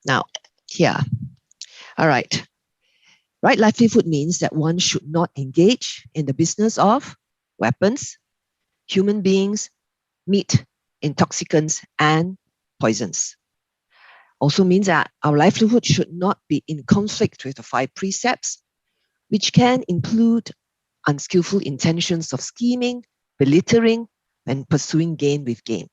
Now, here, all right. Right livelihood means that one should not engage in the business of weapons, human beings, meat, intoxicants, and poisons. Also means that our livelihood should not be in conflict with the 5 precepts, which can include unskillful intentions of scheming, belittling, and pursuing gain with gain.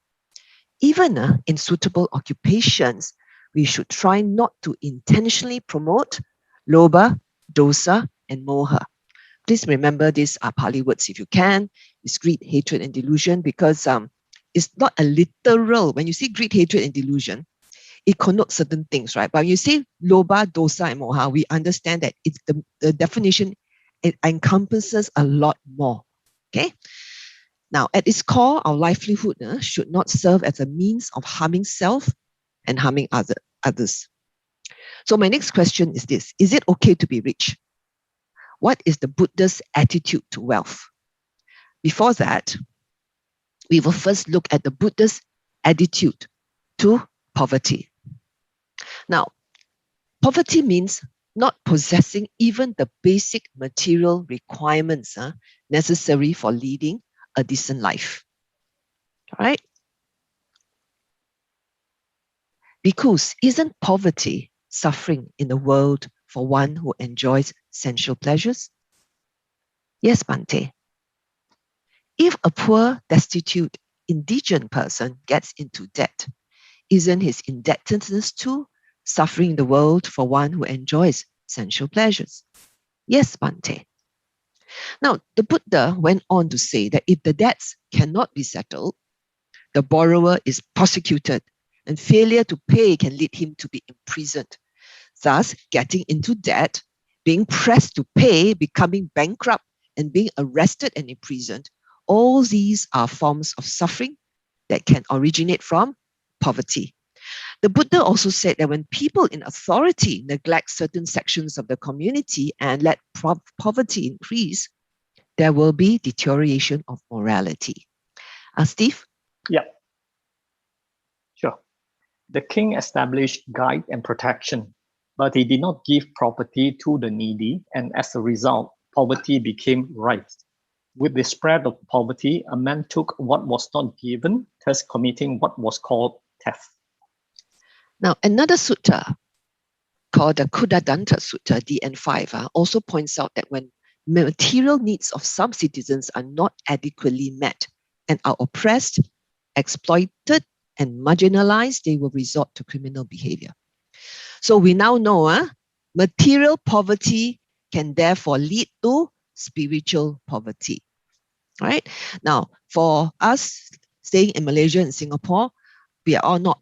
Even in suitable occupations, we should try not to intentionally promote lobha, dosa, and moha. Please remember these are Pali words if you can. It's greed, hatred, and delusion, because it's not a literal. When you see greed, hatred, and delusion, it connotes certain things, right? But when you say lobha, dosa, and moha, we understand that it's the definition, it encompasses a lot more. Okay. Now, at its core, our livelihood should not serve as a means of harming self and harming others. So my next question is this: is it okay to be rich? What is the Buddha's attitude to wealth? Before that, we will first look at the Buddha's attitude to poverty. Now, poverty means not possessing even the basic material requirements necessary for leading a decent life. All right? Because isn't poverty suffering in the world for one who enjoys sensual pleasures? Yes, Bhante. If a poor, destitute, indigent person gets into debt, isn't his indebtedness too suffering in the world for one who enjoys sensual pleasures? Yes, Bhante. Now, the Buddha went on to say that if the debts cannot be settled, the borrower is prosecuted, and failure to pay can lead him to be imprisoned. Thus, getting into debt, being pressed to pay, becoming bankrupt, and being arrested and imprisoned, all these are forms of suffering that can originate from poverty. The Buddha also said that when people in authority neglect certain sections of the community and let poverty increase, there will be deterioration of morality. Steve? Yeah. Sure. The king established guide and protection, but he did not give property to the needy, and as a result, poverty became rife. With the spread of poverty, a man took what was not given, thus committing what was called theft. Now, another sutta called the Kudadanta Sutta, DN5, also points out that when material needs of some citizens are not adequately met and are oppressed, exploited, and marginalized, they will resort to criminal behavior. So we now know material poverty can therefore lead to spiritual poverty. Right? Now, for us staying in Malaysia and Singapore, we are all not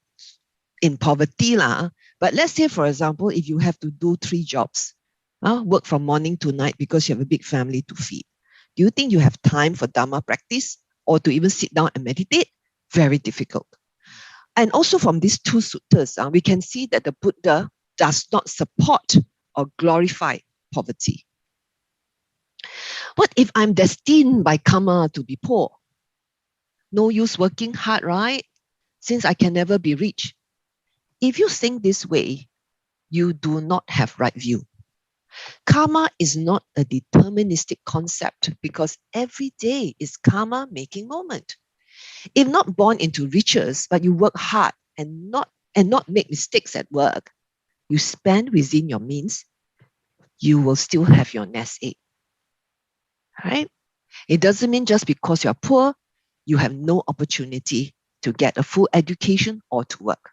in poverty. But let's say, for example, if you have to do 3 jobs, work from morning to night because you have a big family to feed, do you think you have time for Dhamma practice or to even sit down and meditate? Very difficult. And also from these 2 suttas, we can see that the Buddha does not support or glorify poverty. What if I'm destined by karma to be poor? No use working hard, right? Since I can never be rich. If you think this way, you do not have right view. Karma is not a deterministic concept because every day is karma making moment. If not born into riches, but you work hard and not make mistakes at work, you spend within your means, you will still have your nest egg. Right? It doesn't mean just because you're poor, you have no opportunity to get a full education or to work.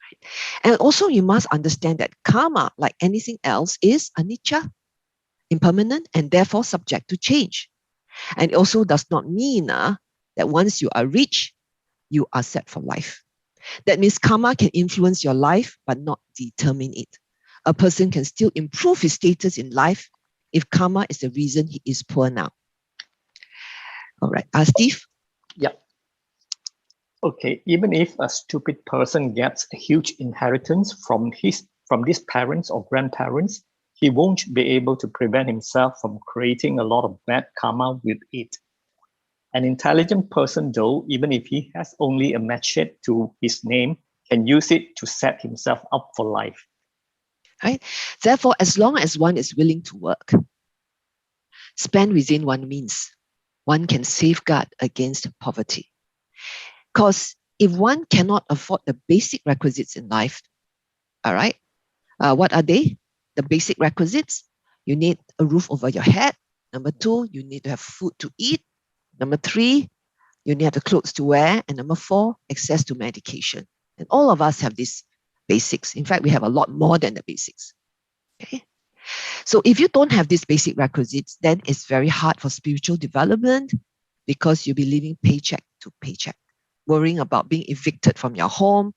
Right? And also you must understand that karma, like anything else, is anicca, impermanent, and therefore subject to change. And it also does not mean that once you are rich, you are set for life. That means karma can influence your life, but not determine it. A person can still improve his status in life if karma is the reason he is poor now. All right, Steve? Yeah. Okay, even if a stupid person gets a huge inheritance from his parents or grandparents, he won't be able to prevent himself from creating a lot of bad karma with it. An intelligent person, though, even if he has only a machete to his name, can use it to set himself up for life. Right? Therefore, as long as one is willing to work, spend within one's means, one can safeguard against poverty. Because if one cannot afford the basic requisites in life, all right, what are they? The basic requisites: you need a roof over your head. Number 2, you need to have food to eat. Number 3, you need to have the clothes to wear. And number 4, access to medication. And all of us have these basics. In fact, we have a lot more than the basics. Okay. So if you don't have these basic requisites, then it's very hard for spiritual development, because you'll be living paycheck to paycheck, worrying about being evicted from your home,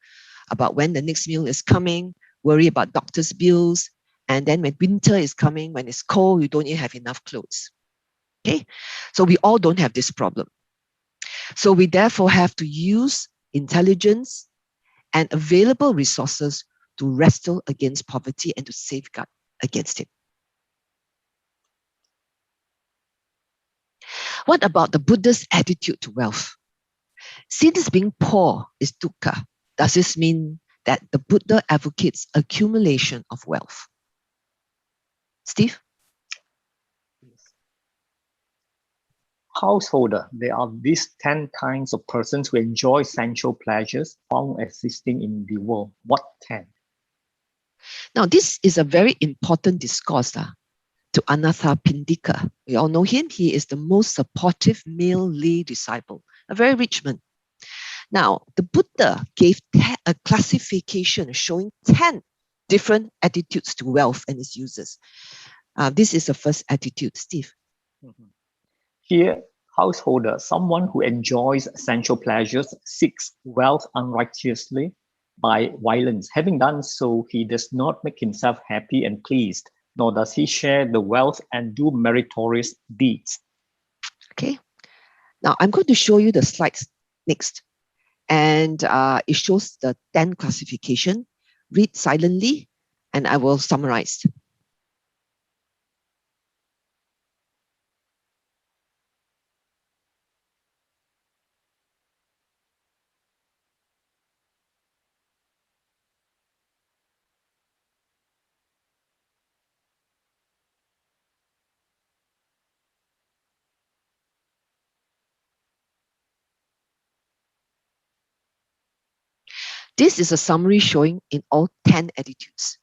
about when the next meal is coming, worry about doctor's bills. And then when winter is coming, when it's cold, you don't even have enough clothes. Okay. So we all don't have this problem. So we therefore have to use intelligence and available resources to wrestle against poverty and to safeguard against it. What about the Buddha's attitude to wealth? Since being poor is dukkha, does this mean that the Buddha advocates accumulation of wealth? Steve? Householder, there are these 10 kinds of persons who enjoy sensual pleasures found existing in the world. What 10? Now, this is a very important discourse to Anathapindika. We all know him. He is the most supportive male lay disciple, a very rich man. Now, the Buddha gave a classification showing 10 different attitudes to wealth and its uses. This is the first attitude, Steve. Here, householder, someone who enjoys sensual pleasures, seeks wealth unrighteously by violence. Having done so, he does not make himself happy and pleased, nor does he share the wealth and do meritorious deeds. Okay. Now, I'm going to show you the slides next. And it shows the 10 classification. Read silently, and I will summarize. This is a summary showing in all 10 attitudes.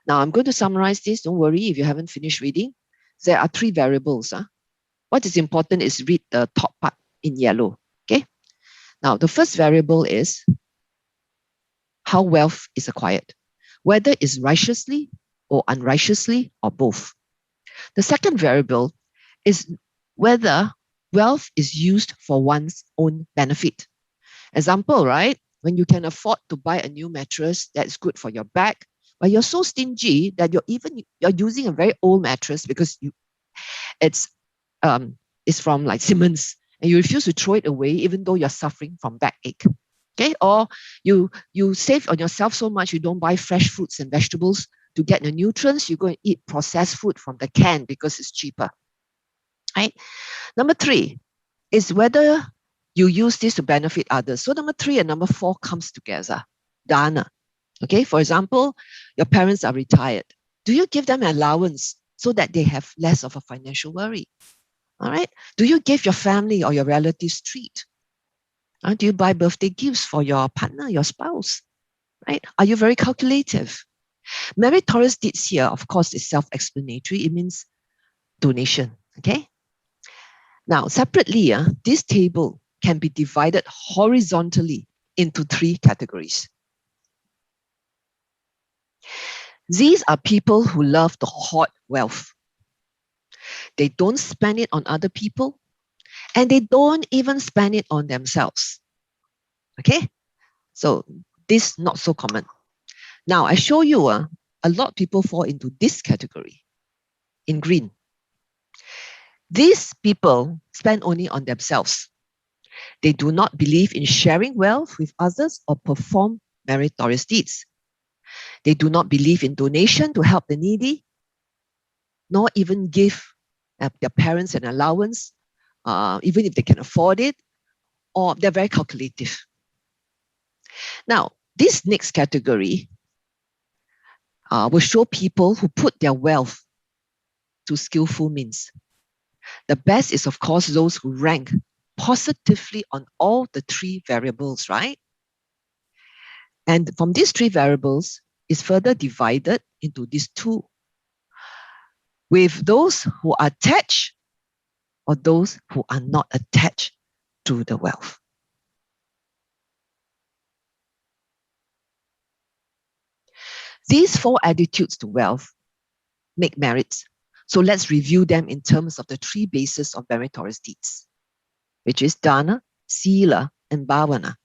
Now, I'm going to summarize this. Don't worry if you haven't finished reading. There are 3 variables. What is important is read the top part in yellow. Okay. Now, the first variable is how wealth is acquired, whether it's righteously or unrighteously or both. The second variable is whether wealth is used for one's own benefit. Example, right? When you can afford to buy a new mattress that's good for your back, but you're so stingy that you're using a very old mattress because it's from like Simmons, and you refuse to throw it away even though you're suffering from backache. Okay, or you save on yourself so much you don't buy fresh fruits and vegetables to get the nutrients. You go and eat processed food from the can because it's cheaper. Right. Number 3 is whether you use this to benefit others. So number 3 and number 4 comes together. Dana. Okay, for example, your parents are retired. Do you give them allowance so that they have less of a financial worry? All right. Do you give your family or your relatives treat? Do you buy birthday gifts for your partner, your spouse? Right? Are you very calculative? Meritorious deeds here, of course, is self-explanatory. It means donation. Okay. Now, separately, this table can be divided horizontally into 3 categories. These are people who love to hoard wealth. They don't spend it on other people, and they don't even spend it on themselves. Okay? So this not so common. Now, I show you a lot of people fall into this category in green. These people spend only on themselves. They do not believe in sharing wealth with others or perform meritorious deeds. They do not believe in donation to help the needy, nor even give their parents an allowance, even if they can afford it, or they're very calculative. Now, This next category will show people who put their wealth to skillful means. The best is, of course, those who rank positively on all the three variables, right? And from these three variables is further divided into these two, with those who are attached or those who are not attached to the wealth. These four attitudes to wealth make merits. So let's review them in terms of the three bases of meritorious deeds, which is dana, sila, and bhavana.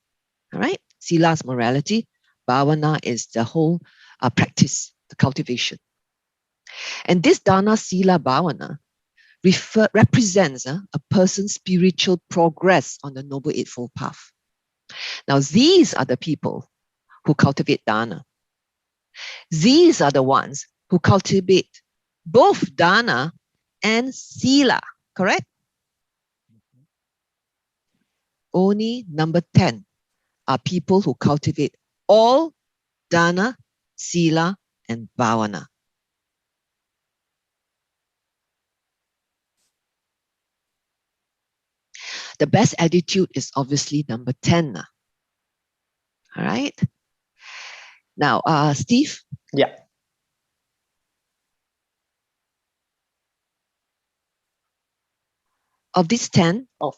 All right? Sila is morality. Bhavana is the whole practice, the cultivation. And this dana, sila, bhavana represents a person's spiritual progress on the Noble Eightfold Path. Now, these are the people who cultivate dana. These are the ones who cultivate both dana and sila, correct? Only number 10 are people who cultivate all dana, sila, and bhavana. The best attitude is obviously number 10. All right. Now, Steve? Yeah. Of these 10? Of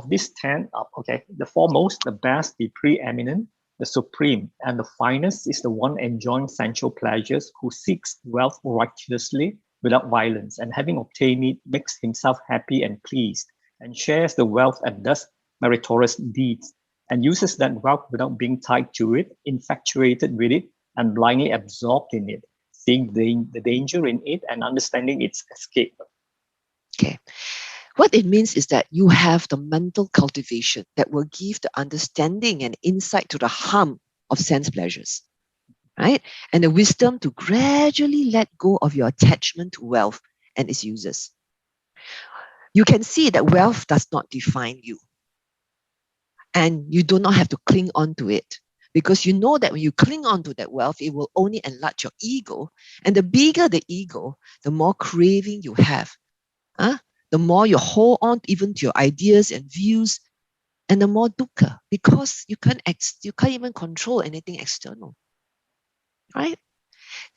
these 10, okay, the foremost, the best, the preeminent, the supreme, and the finest is the one enjoying sensual pleasures who seeks wealth righteously without violence, and having obtained it, makes himself happy and pleased, and shares the wealth and does meritorious deeds, and uses that wealth without being tied to it, infatuated with it, and blindly absorbed in it, seeing the danger in it and understanding its escape. Okay. What it means is that you have the mental cultivation that will give the understanding and insight to the harm of sense pleasures, right? And the wisdom to gradually let go of your attachment to wealth and its uses. You can see that wealth does not define you. And you do not have to cling on to it, because you know that when you cling on to that wealth, it will only enlarge your ego. And the bigger the ego, the more craving you have. The more you hold on even to your ideas and views, and the more dukkha, because you can't even control anything external, right?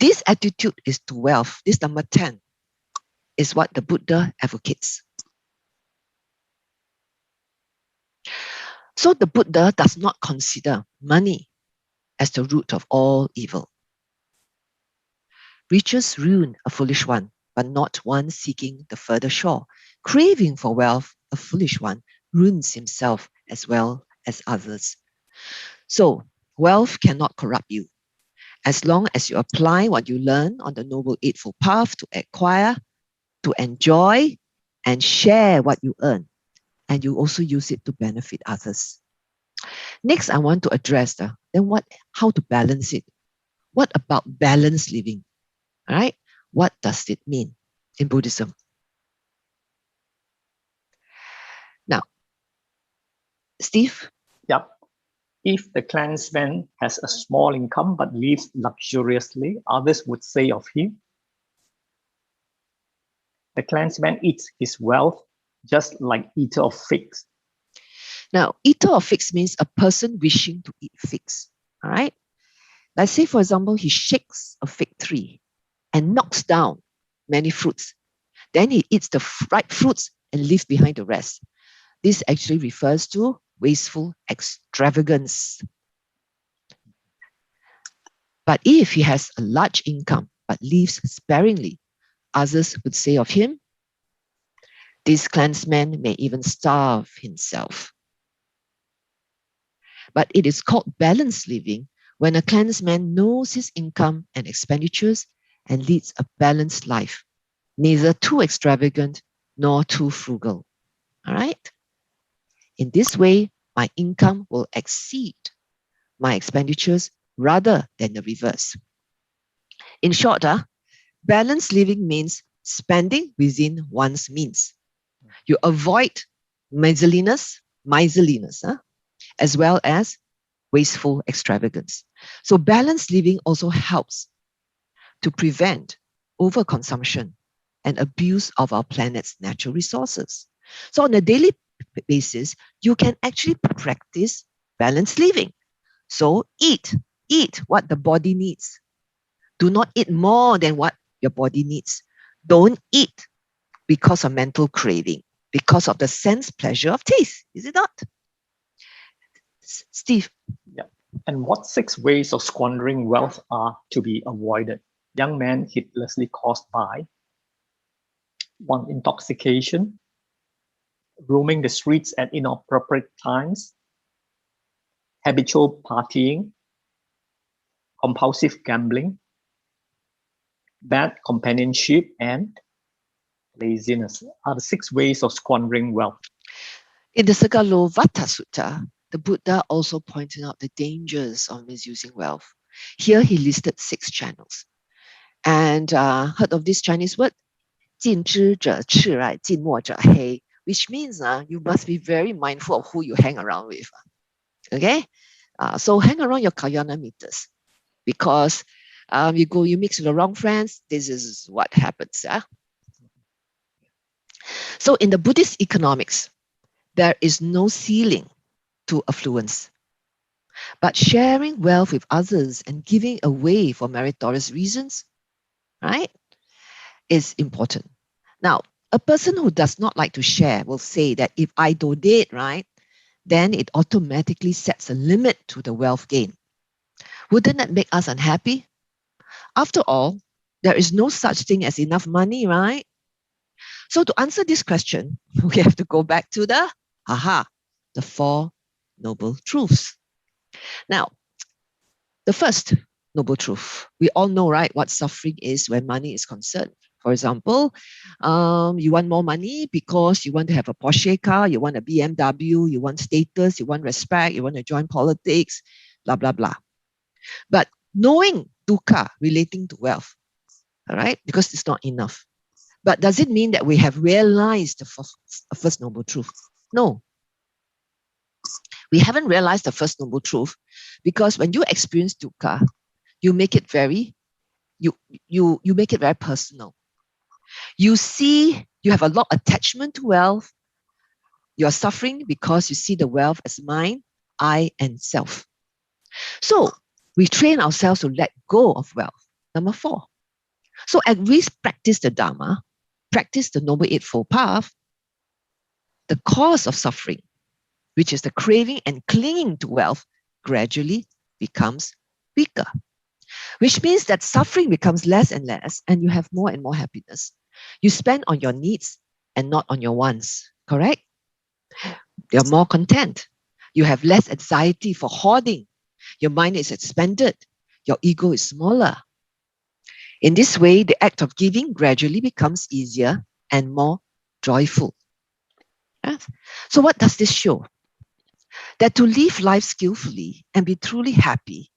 This attitude is to wealth. This number 10 is what the Buddha advocates. So the Buddha does not consider money as the root of all evil. Riches ruin a foolish one, but not one seeking the further shore. Craving for wealth, a foolish one, ruins himself as well as others. So, wealth cannot corrupt you. As long as you apply what you learn on the Noble Eightfold Path to acquire, to enjoy, and share what you earn, and you also use it to benefit others. Next, I want to address how to balance it. What about balanced living? All right, what does it mean in Buddhism? Now, Steve? Yep. If the clansman has a small income but lives luxuriously, others would say of him, the clansman eats his wealth just like eater of figs. Now, eater of figs means a person wishing to eat figs. All right. Let's say, for example, he shakes a fig tree and knocks down many fruits. Then he eats the ripe fruits and leaves behind the rest. This actually refers to wasteful extravagance. But if he has a large income but lives sparingly, others would say of him, this clansman may even starve himself. But it is called balanced living when a clansman knows his income and expenditures and leads a balanced life, neither too extravagant nor too frugal. All right? In this way, my income will exceed my expenditures rather than the reverse. In short, balanced living means spending within one's means. You avoid miserliness, as well as wasteful extravagance. So balanced living also helps to prevent overconsumption and abuse of our planet's natural resources. So on a daily basis, you can actually practice balanced living. So eat what the body needs. Do not eat more than what your body needs. Don't eat because of mental craving, because of the sense pleasure of taste. Is it not? Steve. Yeah. And what 6 ways of squandering wealth are to be avoided? Young men heedlessly caused by 1. Intoxication, roaming the streets at inappropriate times, habitual partying, compulsive gambling, bad companionship, and laziness are the 6 ways of squandering wealth. In the Sagalovatta Sutta, the Buddha also pointed out the dangers of misusing wealth. Here he listed 6 channels. And heard of this Chinese word? 近之者赤, right? 近墨者黑, which means you must be very mindful of who you hang around with. Okay? So hang around your kalyana meters, because you mix with the wrong friends, this is what happens. So in the Buddhist economics, there is no ceiling to affluence. But sharing wealth with others and giving away for meritorious reasons, right, is important. Now, a person who does not like to share will say that if I donate, right, then it automatically sets a limit to the wealth gain. Wouldn't that make us unhappy? After all, there is no such thing as enough money, right? So to answer this question, we have to go back to the 4 noble truths. Now, the first noble truth, we all know, right, what suffering is when money is concerned. For example, you want more money because you want to have a Porsche car, you want a BMW, you want status, you want respect, you want to join politics, blah, blah, blah. But knowing dukkha relating to wealth, all right, because it's not enough. But does it mean that we have realized the first noble truth? No. We haven't realized the first noble truth, because when you experience dukkha, you make it very personal. You see, you have a lot of attachment to wealth. You are suffering because you see the wealth as mine, I, and self. So we train ourselves to let go of wealth. Number 4. So as we practice the Dhamma, practice the Noble Eightfold Path, the cause of suffering, which is the craving and clinging to wealth, gradually becomes weaker. Which means that suffering becomes less and less, and you have more and more happiness. You spend on your needs and not on your wants, correct? You're more content. You have less anxiety for hoarding. Your mind is expanded. Your ego is smaller. In this way, the act of giving gradually becomes easier and more joyful. Yes? So what does this show? That to live life skillfully and be truly happy,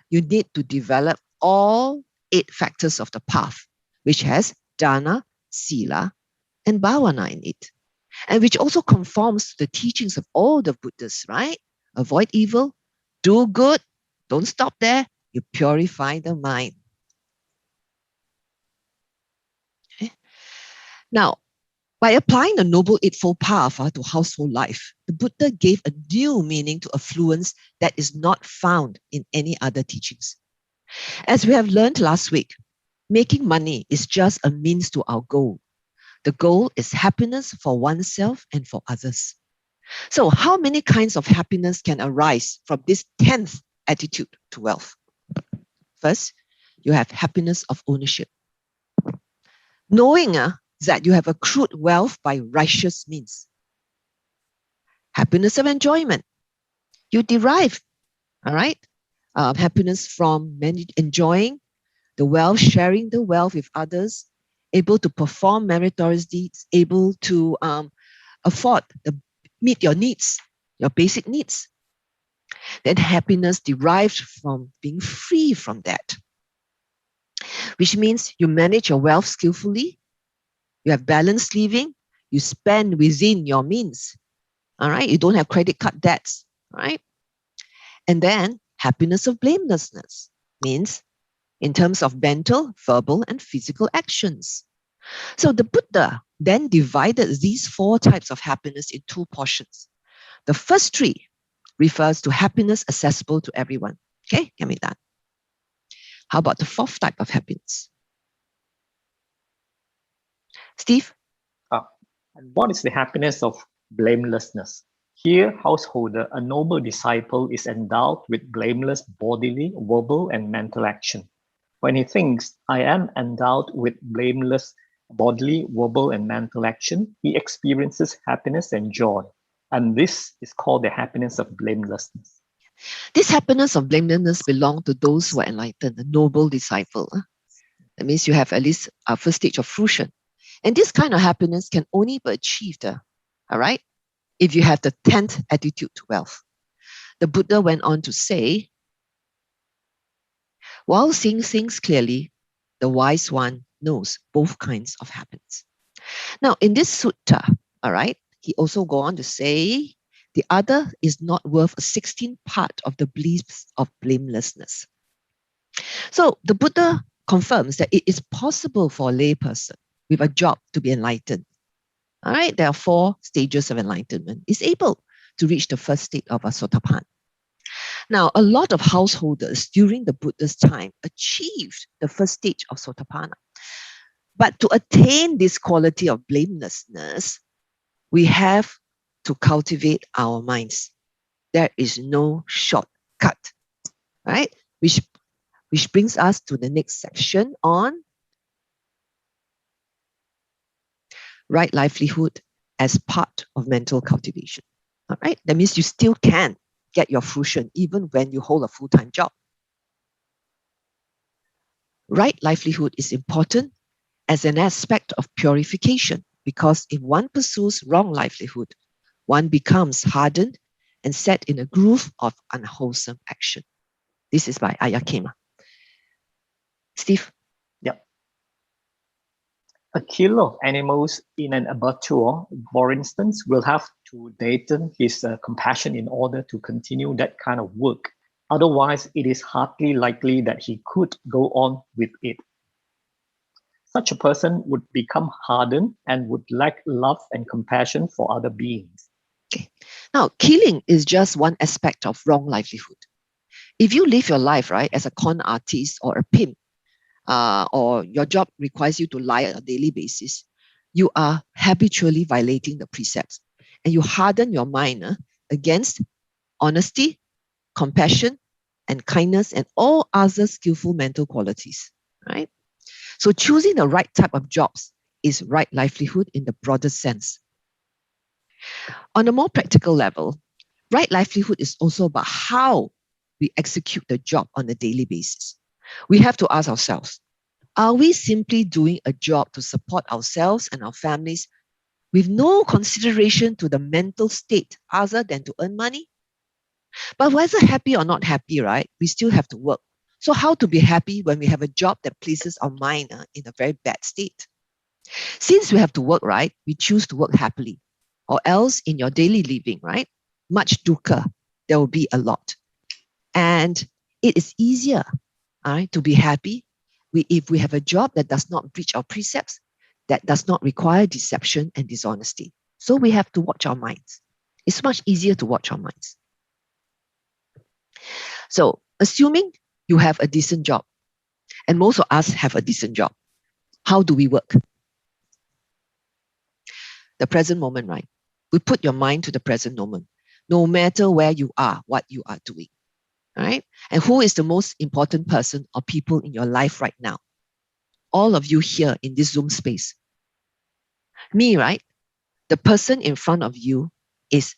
you need to develop all 8 factors of the path, which has dana, sila, and bhavana in it, and which also conforms to the teachings of all the Buddhists, right? Avoid evil, do good, don't stop there, you purify the mind. Okay? Now, by applying the Noble Eightfold Path to household life, the Buddha gave a new meaning to affluence that is not found in any other teachings. As we have learned last week, making money is just a means to our goal. The goal is happiness for oneself and for others. So how many kinds of happiness can arise from this 10th attitude to wealth? First, you have happiness of ownership. Knowing that you have accrued wealth by righteous means. Happiness of enjoyment. You derive, all right, happiness from enjoying the wealth, sharing the wealth with others, able to perform meritorious deeds, able to afford, meet your needs, your basic needs. Then happiness derived from being free from that, which means you manage your wealth skillfully, you have balanced living, you spend within your means, all right? You don't have credit card debts, all right? And then happiness of blamelessness means in terms of mental, verbal, and physical actions. So the Buddha then divided these 4 types of happiness in 2 portions. The first 3 refers to happiness accessible to everyone. Okay, can make that. How about the 4th type of happiness? Steve? And what is the happiness of blamelessness? Here, householder, a noble disciple is endowed with blameless bodily, verbal, and mental action. When he thinks, I am endowed with blameless bodily, verbal, and mental action, he experiences happiness and joy. And this is called the happiness of blamelessness. This happiness of blamelessness belongs to those who are enlightened, the noble disciple. That means you have at least a first stage of fruition. And this kind of happiness can only be achieved, all right, if you have the 10th attitude to wealth. The Buddha went on to say, while seeing things clearly, the wise one knows both kinds of happiness. Now, in this sutta, all right, he also go on to say, the other is not worth a 16th part of the bliss of blamelessness. So the Buddha confirms that it is possible for a layperson with a job to be enlightened. All right, there are 4 stages of enlightenment. Is able to reach the first state of a sotapanna. Now, a lot of householders during the Buddha's time achieved the first stage of sotapanna. But to attain this quality of blamelessness, we have to cultivate our minds. There is no shortcut, right? Which brings us to the next section on right livelihood as part of mental cultivation. All right, that means you still can get your fruition even when you hold a full-time job. Right livelihood is important as an aspect of purification because if one pursues wrong livelihood, one becomes hardened and set in a groove of unwholesome action. This is by Ayakema. Steve? Yep. A killer of animals in an abattoir, for instance, will have to deaden his compassion in order to continue that kind of work. Otherwise, it is hardly likely that he could go on with it. Such a person would become hardened and would lack love and compassion for other beings. Okay. Now, killing is just one aspect of wrong livelihood. If you live your life, right, as a con artist or a pimp, or your job requires you to lie on a daily basis, you are habitually violating the precepts and you harden your mind against honesty, compassion, and kindness and all other skillful mental qualities, right? So choosing the right type of jobs is right livelihood in the broader sense. On a more practical level, right livelihood is also about how we execute the job on a daily basis. We have to ask ourselves, are we simply doing a job to support ourselves and our families with no consideration to the mental state other than to earn money? But whether happy or not happy, right, we still have to work. So how to be happy when we have a job that places our mind in a very bad state? Since we have to work, right, we choose to work happily. Or else in your daily living, right, much dukkha, there will be a lot. And it is easier to be happy if we have a job that does not breach our precepts, that does not require deception and dishonesty. So we have to watch our minds. It's much easier to watch our minds. So assuming you have a decent job, and most of us have a decent job, how do we work? The present moment, right? We put your mind to the present moment, no matter where you are, what you are doing. All right? And who is the most important person or people in your life right now? All of you here in this Zoom space. Me, right? The person in front of you is,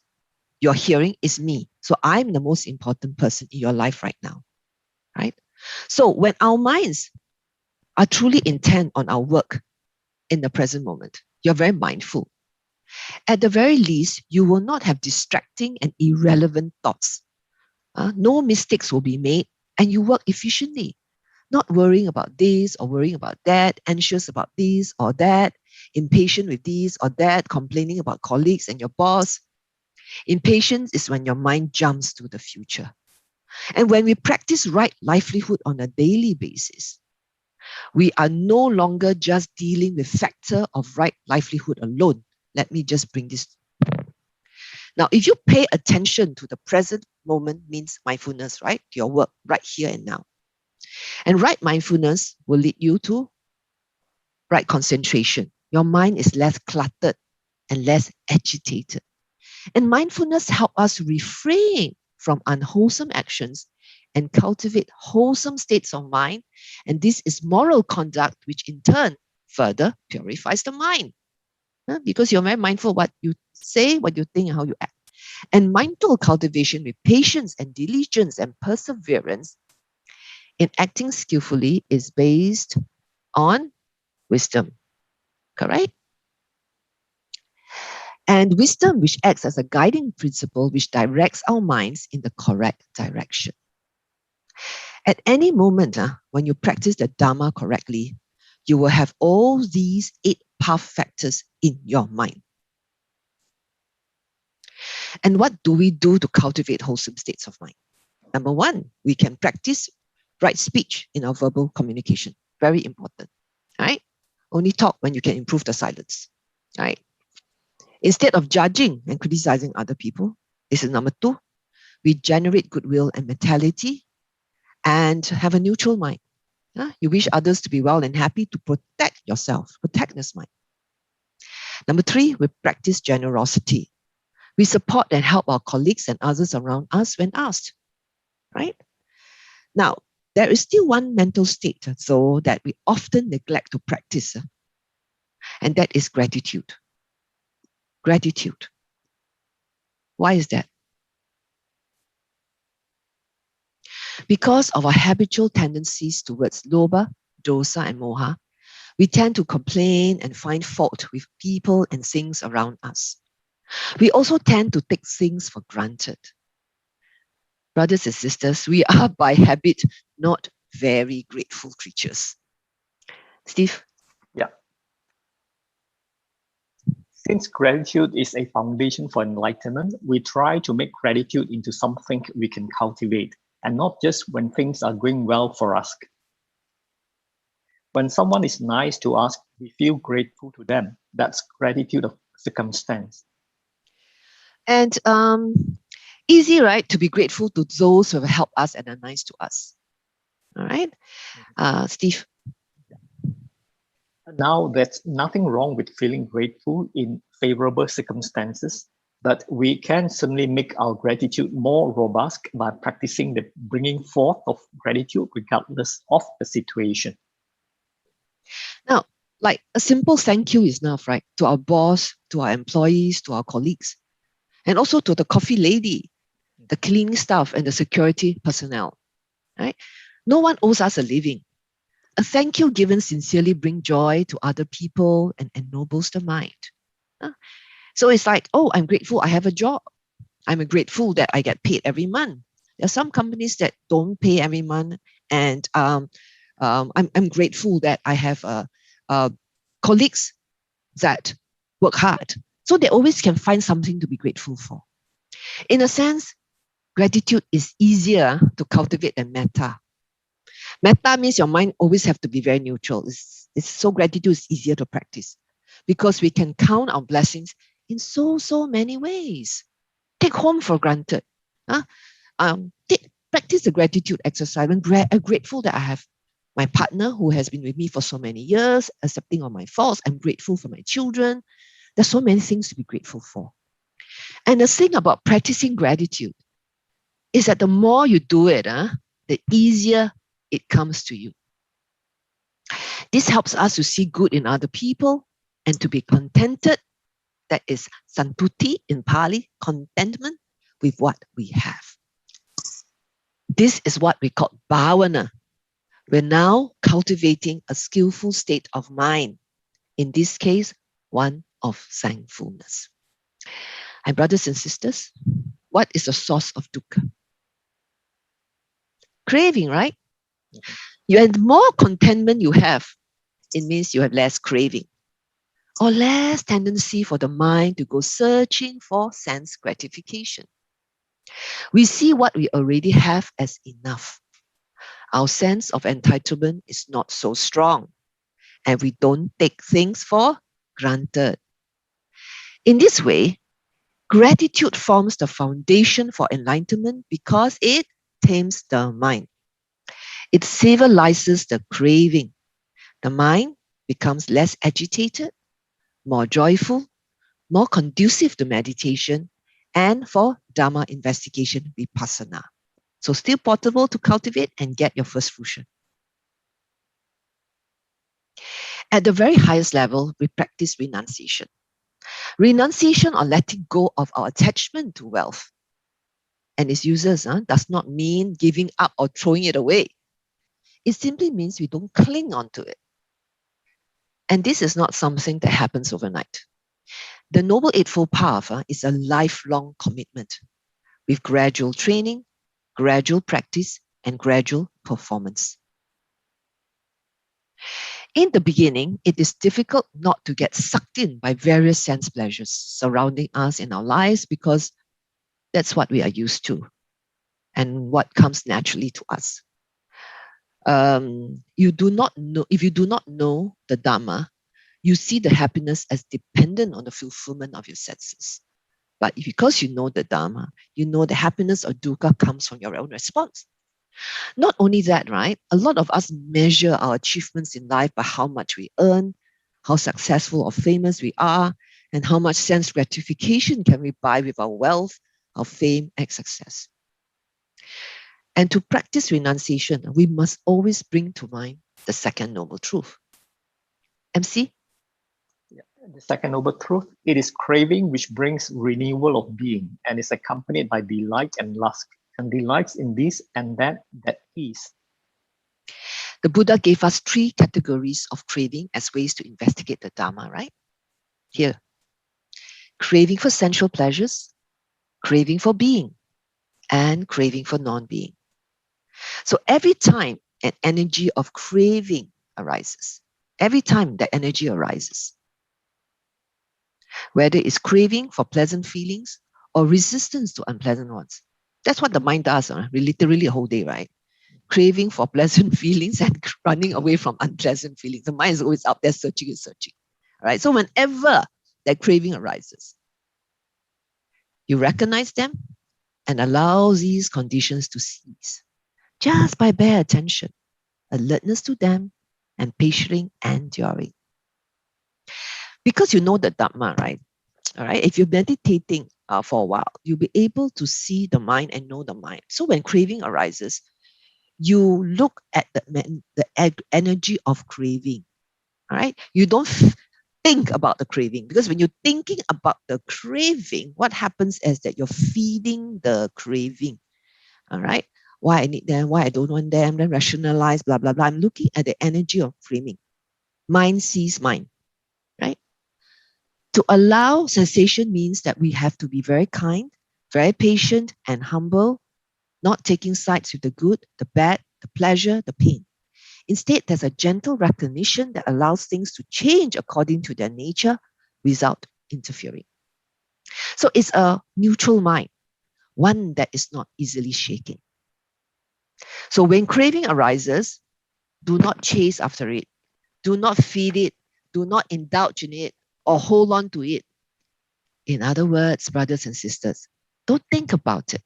your hearing is me. So I'm the most important person in your life right now, right? So when our minds are truly intent on our work in the present moment, you're very mindful. At the very least, you will not have distracting and irrelevant thoughts. No mistakes will be made and you work efficiently, not worrying about this or worrying about that, anxious about this or that, impatient with this or that, complaining about colleagues and your boss. Impatience is when your mind jumps to the future. And when we practice right livelihood on a daily basis, we are no longer just dealing with factor of right livelihood alone. Let me just bring this. Now, if you pay attention to the present moment, means mindfulness, right? Your work right here and now. And right mindfulness will lead you to right concentration. Your mind is less cluttered and less agitated. And mindfulness helps us refrain from unwholesome actions and cultivate wholesome states of mind. And this is moral conduct, which in turn further purifies the mind. Because you're very mindful of what you say, what you think, and how you act. And mindful cultivation with patience and diligence and perseverance in acting skillfully is based on wisdom. Correct? And wisdom, which acts as a guiding principle, which directs our minds in the correct direction. At any moment, when you practice the Dhamma correctly, you will have all these 8 path factors in your mind. And what do we do to cultivate wholesome states of mind? Number 1, we can practice right speech in our verbal communication. Very important. Right? Only talk when you can improve the silence. Right? Instead of judging and criticizing other people, this is number 2. We generate goodwill and mentality and have a neutral mind. You wish others to be well and happy to protect yourself, protect this mind. Number 3, we practice generosity. We support and help our colleagues and others around us when asked. Right? Now, there is still one mental state so that we often neglect to practice, and that is gratitude. Gratitude. Why is that? Because of our habitual tendencies towards lobha, dosa, and moha, we tend to complain and find fault with people and things around us. We also tend to take things for granted. Brothers and sisters, we are by habit not very grateful creatures. Steve? Yeah. Since gratitude is a foundation for enlightenment, we try to make gratitude into something we can cultivate, and not just when things are going well for us. When someone is nice to us, we feel grateful to them. That's gratitude of circumstance. And easy, right, to be grateful to those who have helped us and are nice to us. All right? Steve? Now, there's nothing wrong with feeling grateful in favorable circumstances, but we can certainly make our gratitude more robust by practicing the bringing forth of gratitude regardless of the situation. Now, like a simple thank you is enough, right? To our boss, to our employees, to our colleagues, and also to the coffee lady, the cleaning staff, and the security personnel, right? No one owes us a living. A thank you given sincerely brings joy to other people and ennobles the mind. So it's like, oh, I'm grateful I have a job. I'm grateful that I get paid every month. There are some companies that don't pay every month, and I'm grateful that I have colleagues that work hard. So they always can find something to be grateful for. In a sense, gratitude is easier to cultivate than metta. Metta means your mind always have to be very neutral. It's so gratitude is easier to practice because we can count our blessings in so many ways. Take home for granted. Practice the gratitude exercise. I'm grateful that I have my partner who has been with me for so many years, accepting all my faults. I'm grateful for my children. There's so many things to be grateful for. And the thing about practicing gratitude is that the more you do it, the easier it comes to you. This helps us to see good in other people and to be contented. That is santuti in Pali, contentment with what we have. This is what we call bhavana. We're now cultivating a skillful state of mind. In this case, one of thankfulness. And brothers and sisters, what is the source of dukkha? Craving, right? The more contentment you have, it means you have less craving or less tendency for the mind to go searching for sense gratification. We see what we already have as enough. Our sense of entitlement is not so strong, and we don't take things for granted. In this way, gratitude forms the foundation for enlightenment because it tames the mind. It civilizes the craving. The mind becomes less agitated, more joyful, more conducive to meditation and for Dhamma investigation, vipassana. So still possible to cultivate and get your first fruition. At the very highest level, we practice renunciation. Renunciation or letting go of our attachment to wealth and its users does not mean giving up or throwing it away. It simply means we don't cling on to it. And this is not something that happens overnight. The Noble Eightfold Path is a lifelong commitment with gradual training, gradual practice, and gradual performance. In the beginning, it is difficult not to get sucked in by various sense pleasures surrounding us in our lives because that's what we are used to and what comes naturally to us. You do not know, if you do not know the Dhamma, you see the happiness as dependent on the fulfillment of your senses. But because you know the Dhamma, you know the happiness or dukkha comes from your own response. Not only that, right? A lot of us measure our achievements in life by how much we earn, how successful or famous we are, and how much sense gratification can we buy with our wealth, our fame, and success. And to practice renunciation, we must always bring to mind the second noble truth. MC? The second noble truth, it is craving which brings renewal of being and is accompanied by delight and lust, and delights in this and that is. The Buddha gave us 3 categories of craving as ways to investigate the Dhamma, right? Here, craving for sensual pleasures, craving for being, and craving for non-being. So every time an energy of craving arises, every time that energy arises, whether it's craving for pleasant feelings or resistance to unpleasant ones, that's what the mind does, literally a whole day, right? Craving for pleasant feelings and running away from unpleasant feelings. The mind is always out there searching and searching. All right. So whenever that craving arises, you recognize them and allow these conditions to cease just by bare attention, alertness to them, and patiently enduring. Because you know the Dhamma, right? All right. If you're meditating for a while, you'll be able to see the mind and know the mind. So when craving arises, you look at the energy of craving. All right. You don't think about the craving because when you're thinking about the craving, what happens is that you're feeding the craving. All right. Why I need them, why I don't want them, then rationalize, blah, blah, blah. I'm looking at the energy of framing. Mind sees mind, right? To allow cessation means that we have to be very kind, very patient, and humble, not taking sides with the good, the bad, the pleasure, the pain. Instead, there's a gentle recognition that allows things to change according to their nature without interfering. So it's a neutral mind, one that is not easily shaken. So when craving arises, do not chase after it. Do not feed it. Do not indulge in it or hold on to it. In other words, brothers and sisters, don't think about it.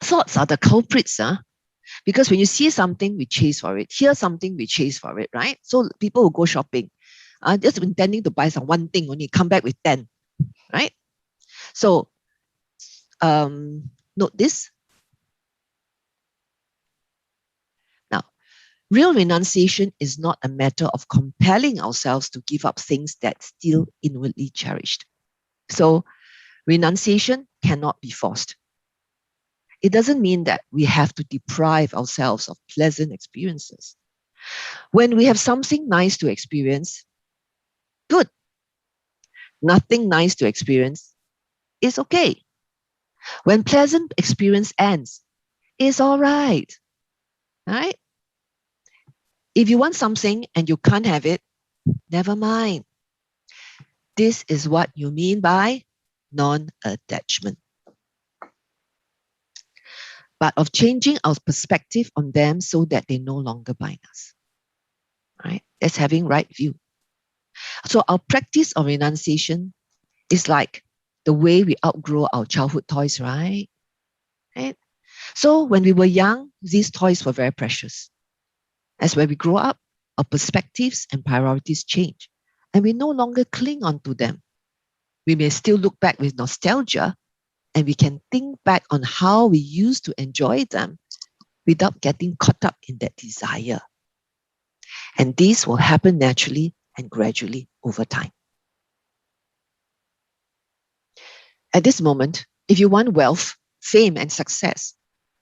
Thoughts are the culprits, because when you see something, we chase for it. Hear something, we chase for it, right? So people will go shopping, just intending to buy some one thing only, come back with 10, right? So note this. Now, real renunciation is not a matter of compelling ourselves to give up things that still inwardly cherished. So renunciation cannot be forced. It doesn't mean that we have to deprive ourselves of pleasant experiences. When we have something nice to experience, good. Nothing nice to experience is okay. When pleasant experience ends, it's all right. Right? If you want something and you can't have it, never mind. This is what you mean by non-attachment. but of changing our perspective on them so that they no longer bind us. Right? That's having right view. So our practice of renunciation is like the way we outgrow our childhood toys, right? Right? So when we were young, these toys were very precious. As when we grow up, our perspectives and priorities change, and we no longer cling on to them. We may still look back with nostalgia, and we can think back on how we used to enjoy them without getting caught up in that desire. And this will happen naturally and gradually over time. At this moment, if you want wealth, fame, and success,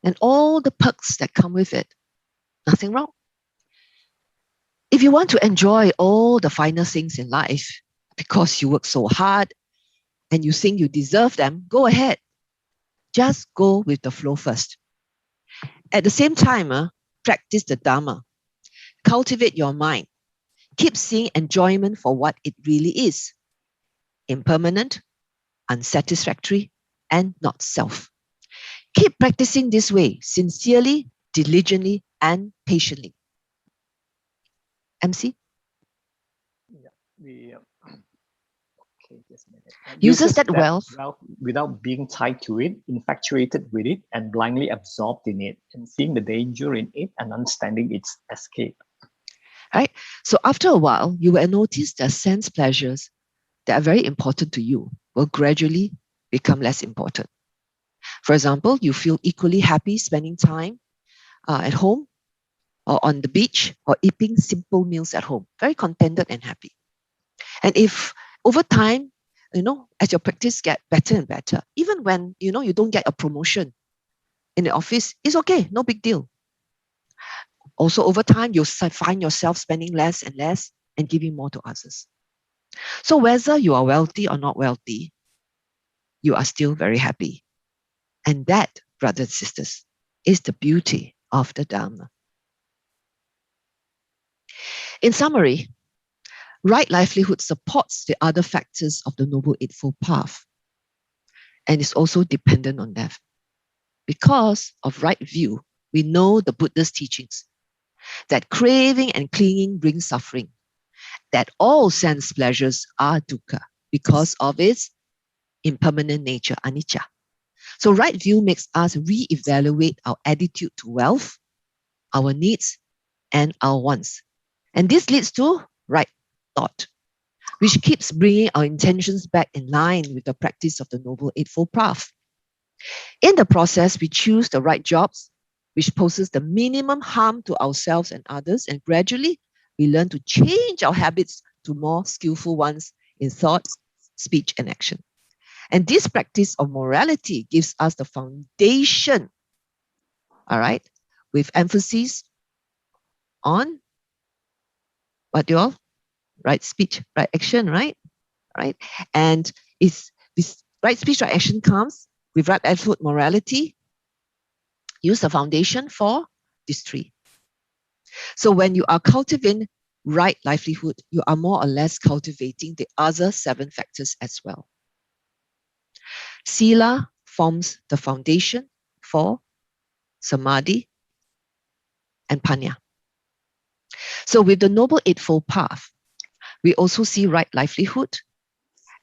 and all the perks that come with it, nothing wrong. If you want to enjoy all the finer things in life because you work so hard and you think you deserve them, go ahead. Just go with the flow first. At the same time, practice the Dhamma. Cultivate your mind. Keep seeing enjoyment for what it really is: impermanent, unsatisfactory, and not self. Keep practicing this way sincerely, diligently, and patiently. MC? Yeah, okay, just a minute. Uses that wealth without being tied to it, infatuated with it, and blindly absorbed in it, and seeing the danger in it and understanding its escape. Right? So after a while, you will notice that sense pleasures that are very important to you will gradually become less important. For example, you feel equally happy spending time at home or on the beach or eating simple meals at home, very contented and happy. And if over time, as your practice get better and better, even when, you don't get a promotion in the office, it's okay, no big deal. Also, over time, you'll find yourself spending less and less and giving more to others. So whether you are wealthy or not wealthy, you are still very happy. And that, brothers and sisters, is the beauty of the Dhamma. In summary, right livelihood supports the other factors of the Noble Eightfold Path and is also dependent on that. Because of right view, we know the Buddha's teachings that craving and clinging bring suffering, that all sense pleasures are dukkha because of its impermanent nature, anicca. So right view makes us re-evaluate our attitude to wealth, our needs, and our wants. And this leads to right thought, which keeps bringing our intentions back in line with the practice of the Noble Eightfold Path. In the process, we choose the right jobs, which poses the minimum harm to ourselves and others, and gradually we learn to change our habits to more skillful ones in thought, speech, and action. And this practice of morality gives us the foundation, all right, with emphasis on what you all? Right speech, right action, right? Right? And it's this right speech, right action comes with right attitude, morality, use the foundation for these three. So when you are cultivating right livelihood, you are more or less cultivating the other 7 factors as well. Sila forms the foundation for samadhi and panya. So with the Noble Eightfold Path, we also see right livelihood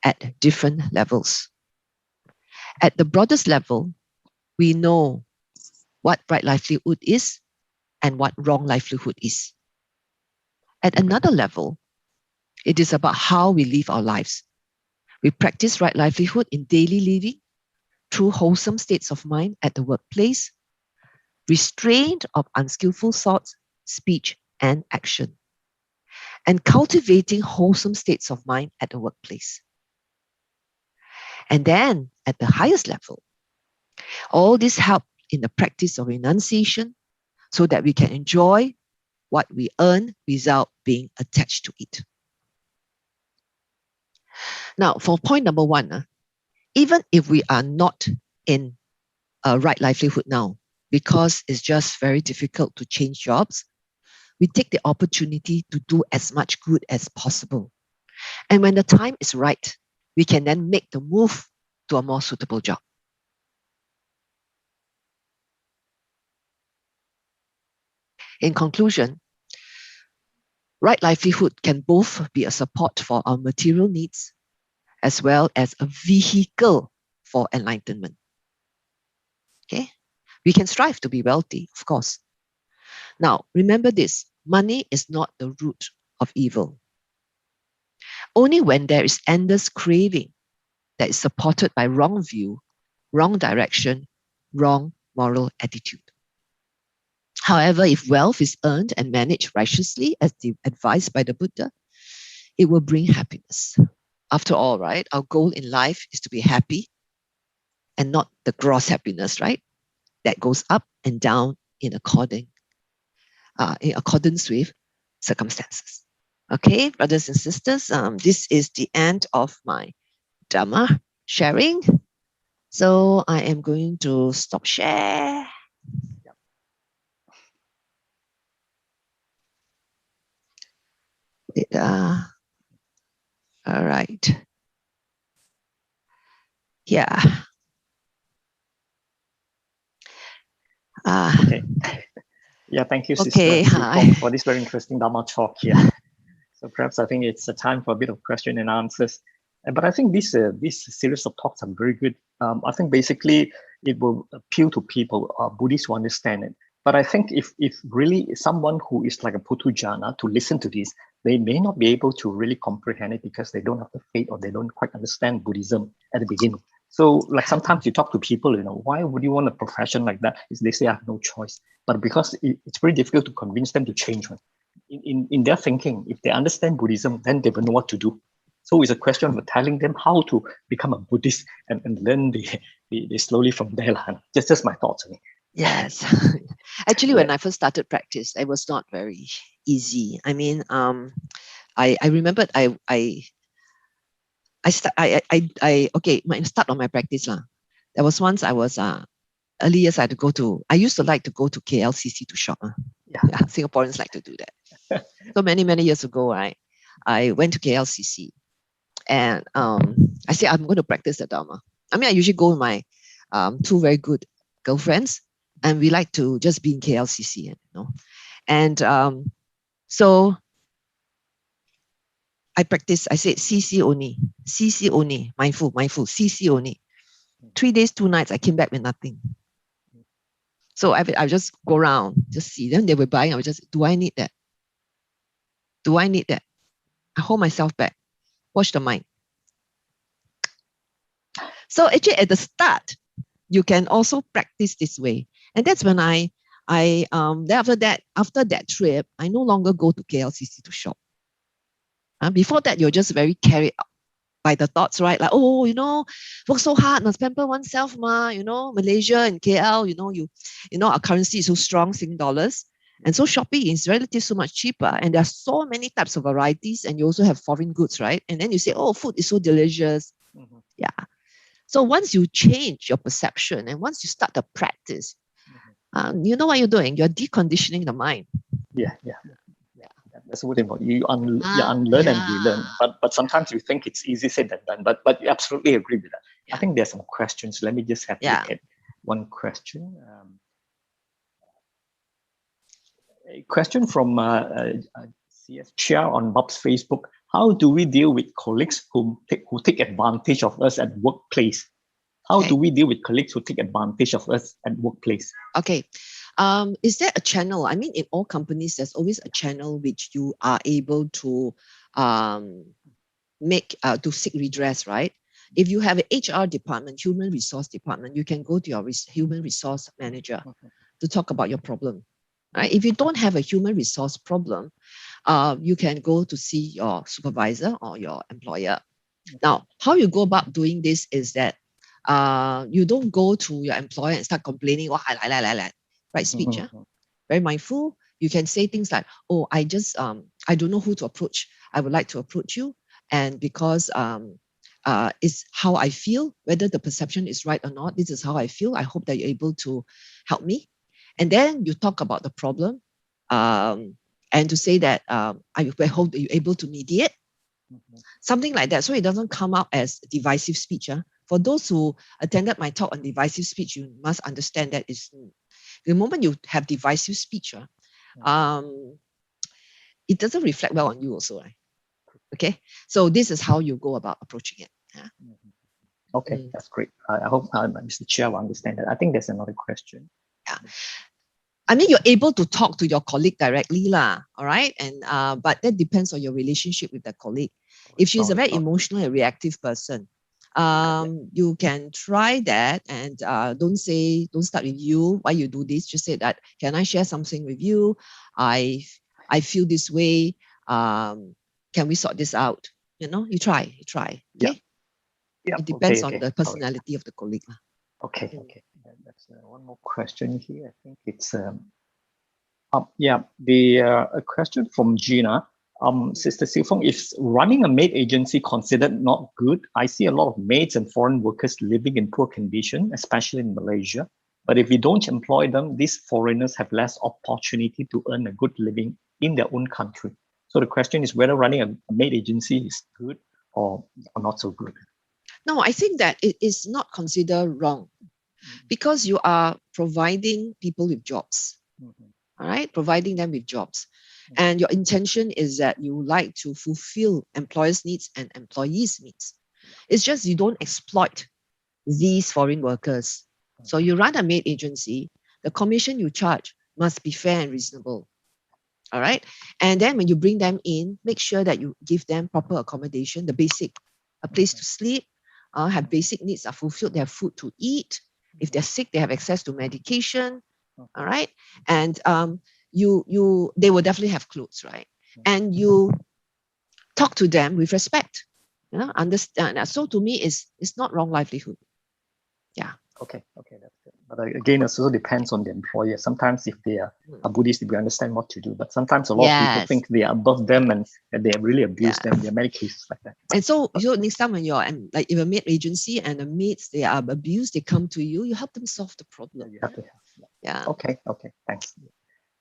at different levels. At the broadest level, we know what right livelihood is and what wrong livelihood is. At another level, it is about how we live our lives. We practice right livelihood in daily living through wholesome states of mind at the workplace, restraint of unskillful thoughts, speech, and action, and cultivating wholesome states of mind at the workplace. And then at the highest level, all this help in the practice of renunciation so that we can enjoy what we earn without being attached to it. Now, for point number 1, even if we are not in a right livelihood now, because it's just very difficult to change jobs, we take the opportunity to do as much good as possible. And when the time is right, we can then make the move to a more suitable job. In conclusion, right livelihood can both be a support for our material needs as well as a vehicle for enlightenment. Okay? We can strive to be wealthy, of course. Now, remember this, money is not the root of evil. Only when there is endless craving that is supported by wrong view, wrong direction, wrong moral attitude. However, if wealth is earned and managed righteously as advised by the Buddha, it will bring happiness. After all, right, our goal in life is to be happy and not the gross happiness, right? That goes up and down in accordance with circumstances. Okay, brothers and sisters, this is the end of my Dhamma sharing. So I am going to stop share. All right. Yeah. Okay. Yeah, thank you, Sister Okay, Sue, for this very interesting Dhamma talk here. So perhaps I think it's a time for a bit of question and answers. But I think this series of talks are very good. I think basically it will appeal to people, Buddhists, who understand it. But I think if really someone who is like a Putujana to listen to this, they may not be able to really comprehend it because they don't have the faith or they don't quite understand Buddhism at the beginning. So like sometimes you talk to people, why would you want a profession like that? Is they say I have no choice. But because it's very difficult to convince them to change one. In their thinking, if they understand Buddhism, then they will know what to do. So it's a question of telling them how to become a Buddhist and learn they slowly from there. Just my thoughts on it. Yes. Actually, when I first started practice, it was not very easy. I mean, I remembered my start on my practice lah. There was once I was early years I used to like to go to KLCC to shop. Yeah, Singaporeans like to do that. So many years ago, right? I went to KLCC and I said I'm going to practice the Dhamma. I mean, I usually go with my two very good girlfriends, and we like to just be in KLCC, and so I practice. I said CC only, mindful, CC only. 3 days, 2 nights, I came back with nothing. So I just go around, just see. Then they were buying. I was just, do I need that? Do I need that? I hold myself back. Watch the mind. So actually, at the start, you can also practice this way, and that's when then after that trip, I no longer go to KLCC to shop. Before that, you're just very carried by the thoughts, right? Like, work so hard, must pamper oneself, Malaysia and KL, our currency is so strong, Sing dollars. And so shopping is relatively so much cheaper. And there are so many types of varieties. And you also have foreign goods, right? And then you say, oh, food is so delicious. Mm-hmm. Yeah. So once you change your perception and once you start the practice, you know what you're doing? You're deconditioning the mind. Yeah. That's what important. You unlearn and relearn. But sometimes you think it's easy said than done. But you absolutely agree with that. Yeah. I think there's some questions. Let me just have a look at one question. A question from CS Chia on Bob's Facebook. How do we deal with colleagues who take advantage of us at workplace? How do we deal with colleagues who take advantage of us at workplace? Okay. Is there a channel? I mean, in all companies, there's always a channel which you are able to to seek redress, right? If you have an HR department, human resource department, you can go to your human resource manager to talk about your problem. Right? If you don't have a human resource problem, you can go to see your supervisor or your employer. Now, how you go about doing this is that you don't go to your employer and start complaining, right speech, very mindful. You can say things like, oh, I don't know who to approach. I would like to approach you. And because it's how I feel, whether the perception is right or not, this is how I feel. I hope that you're able to help me. And then you talk about the problem and to say that I hope that you're able to mediate. Something like that. So it doesn't come out as divisive speech. For those who attended my talk on divisive speech, you must understand that the moment you have divisive speech, it doesn't reflect well on you also, right? Okay, so this is how you go about approaching it. Yeah. Okay, that's great. I hope Mr. Chair will understand that. I think there's another question. Yeah. I mean, you're able to talk to your colleague directly, lah. All right, and but that depends on your relationship with the colleague. If she's a very emotional and reactive person, you can try that, and don't start with you. Why you do this? Just say that. Can I share something with you? I feel this way. Can we sort this out? You know, you try. Okay. Yeah. It depends on the personality of the colleague. Okay. That's one more question here. I think it's a question from Gina. Sister Siew Fong, is running a maid agency considered not good? I see a lot of maids and foreign workers living in poor condition, especially in Malaysia. But if we don't employ them, these foreigners have less opportunity to earn a good living in their own country. So the question is whether running a maid agency is good or not so good. No, I think that it is not considered wrong because you are providing people with jobs. All right, providing them with jobs. And your intention is that you like to fulfill employers' needs and employees' needs. It's just you don't exploit these foreign workers. So you run a maid agency, the commission you charge must be fair and reasonable. All right. And then when you bring them in, make sure that you give them proper accommodation, the basic, a place to sleep, have basic needs are fulfilled, they have food to eat. If they're sick, they have access to medication. All right. And they will definitely have clothes, right? And you talk to them with respect. You know, understand. So to me, it's not wrong livelihood. Yeah. Okay, that's good. But again, it also depends on the employer. Sometimes if they are a Buddhist, we understand what to do. But sometimes a lot of people think they are above them and they really abuse them. There are many cases like that. And so next time when you're like if a maid agency and the maids they are abused, they come to you, you help them solve the problem. You have to help. Yeah. Okay, thanks.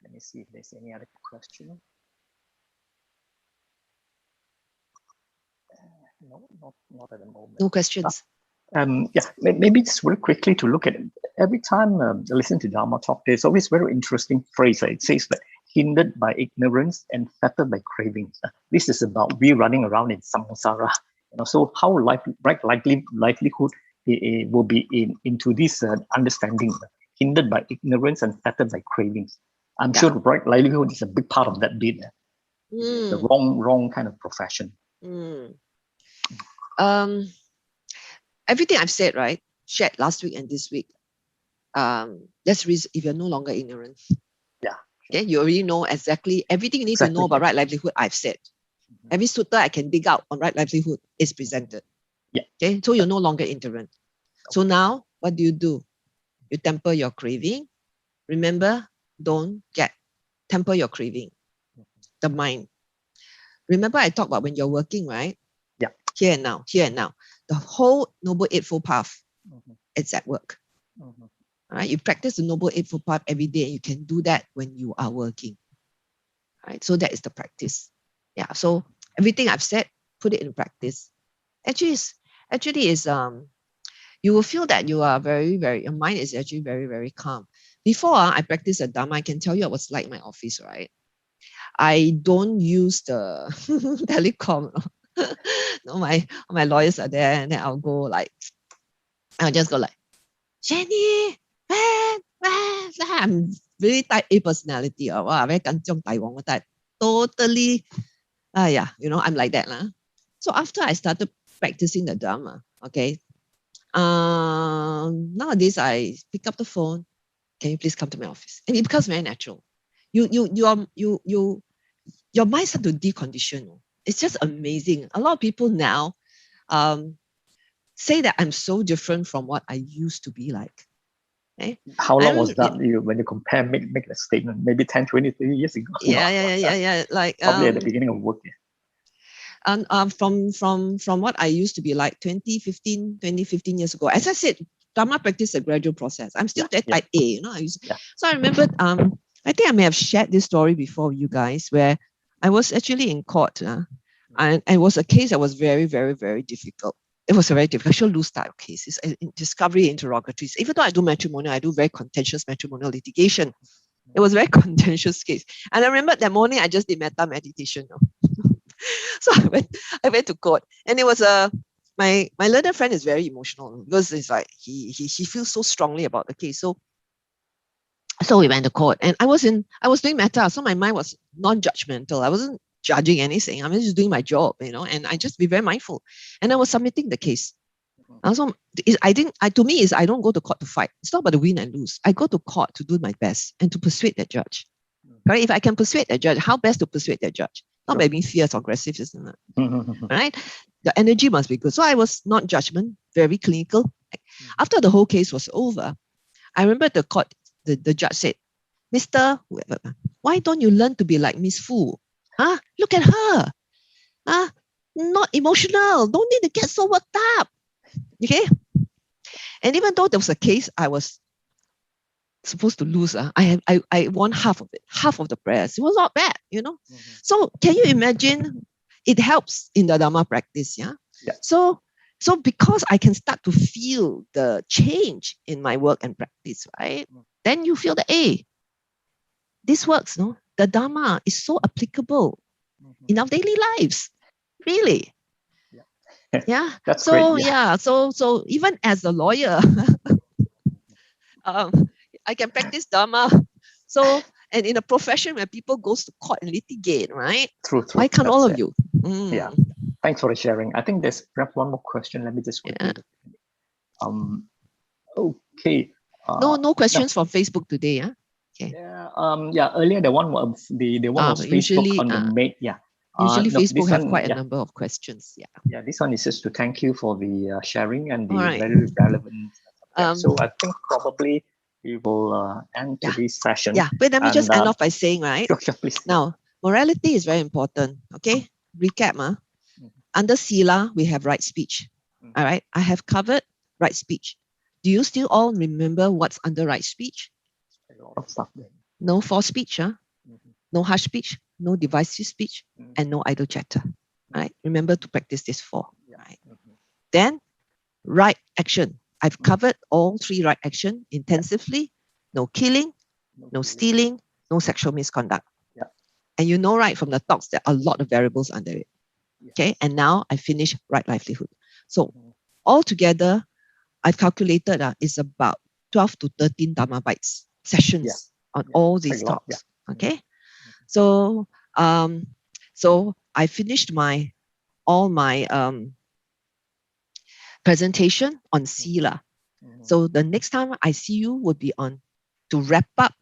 Let me see if there's any other question. No, not at the moment. No questions. Maybe just very quickly to look at it. Every time I listen to Dharma talk, there's always very interesting phrase. It says that hindered by ignorance and fettered by cravings. This is about we running around in samsara. So how livelihood will be into this understanding, hindered by ignorance and fettered by cravings. I'm sure right livelihood is a big part of that bit. The wrong kind of profession. Everything I've said, right, shared last week and this week, that's the reason if you're no longer ignorant. Yeah. Okay, you already know exactly everything you need to know about right livelihood, I've said. Every sutta I can dig out on right livelihood is presented. Yeah. Okay, so you're no longer ignorant. So now, what do? You temper your craving. Remember, don't temper your craving, the mind. Remember I talked about when you're working, right? Yeah. Here and now. The whole Noble Eightfold Path, it's at work. All right, you practice the Noble Eightfold Path every day, and you can do that when you are working. All right, so that is the practice. Yeah, so everything I've said, put it in practice. Actually, you will feel that you are your mind is actually very, very calm. Before I practiced the Dhamma, I can tell you I was like my office, right? I don't use the telecom. No, my lawyers are there, and then I'll just go like, Jenny, when? I'm really type A personality. Very kanchiong Taiwan. Totally, I'm like that. So after I started practicing the Dhamma, okay, nowadays I pick up the phone. Can you please come to my office? And it becomes very natural. Your mind starts to decondition. It's just amazing. A lot of people now say that I'm so different from what I used to be like. Okay? How long was that when you compare, make a statement? Maybe 10, 20, 30 years ago? Yeah. Like probably at the beginning of work. From what I used to be like 2015 years ago. As I said, Dharma practice is a gradual process. I'm still type A, So I remember, I think I may have shared this story before with you guys, where I was actually in court, and it was a case that was very, very, very difficult. It was a very difficult, she'll lose type of cases, discovery interrogatories. Even though I do matrimonial, I do very contentious matrimonial litigation. It was a very contentious case. And I remember that morning I just did metta meditation. So I went to court, and it was my learned friend is very emotional because it's like he feels so strongly about the case. So we went to court, and I was doing metta, so my mind was non-judgmental. I wasn't judging anything. I was just doing my job, and I just be very mindful. And I was submitting the case. Also, to me, I don't go to court to fight. It's not about the win and lose. I go to court to do my best and to persuade that judge. Right? If I can persuade that judge, how best to persuade that judge? Not by being fierce or aggressive, isn't it? Right? The energy must be good. So I was not judgment, very clinical. After the whole case was over, I remember the judge said, Mr. Why don't you learn to be like Miss Fu? Look at her. Not emotional. Don't need to get so worked up. Okay? And even though there was a case I was supposed to lose, I won half of it, half of the prayers. It was not bad, So can you imagine? It helps in the Dhamma practice, yeah? So because I can start to feel the change in my work and practice, right? Then you feel that, hey, this works, no? The Dhamma is so applicable in our daily lives, really. Yeah. That's so great. Yeah. So even as a lawyer, I can practice Dhamma. So, and in a profession where people goes to court and litigate, right? True. Why can't all of you? Yeah. Thanks for the sharing. I think there's perhaps one more question. Let me just quickly look at it. Okay. No questions from Facebook today, yeah? Okay. Yeah. Earlier the one was the one was usually, Facebook on the mate. Yeah. Usually no, Facebook have one, quite a number of questions. Yeah. Yeah. This one is just to thank you for the sharing and the Right. very relevant subject. So I think probably we will end today's session. Yeah. But let me just end off by saying, right? Sure, please. Now, morality is very important. Okay. Recap. Under Sila, we have right speech. All right. I have covered right speech. Do you still all remember what's under right speech? A lot of stuff there. No false speech, no harsh speech, no divisive speech, and no idle chatter. Right? Remember to practice this 4. Right? Then, right action. I've covered all 3 right action intensively. No killing, no stealing, no sexual misconduct. And you know, right, from the talks, there are a lot of variables under it. Okay, and now I finish right livelihood. So altogether, I've calculated it's about 12 to 13 Dhamma bites sessions on all these talks. Okay, so I finished all my presentation on Sila. So the next time I see you would be on to wrap up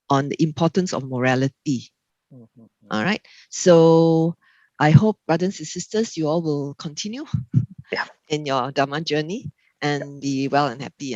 on the importance of morality. All right. So I hope, brothers and sisters, you all will continue in your Dhamma journey and be well and happy.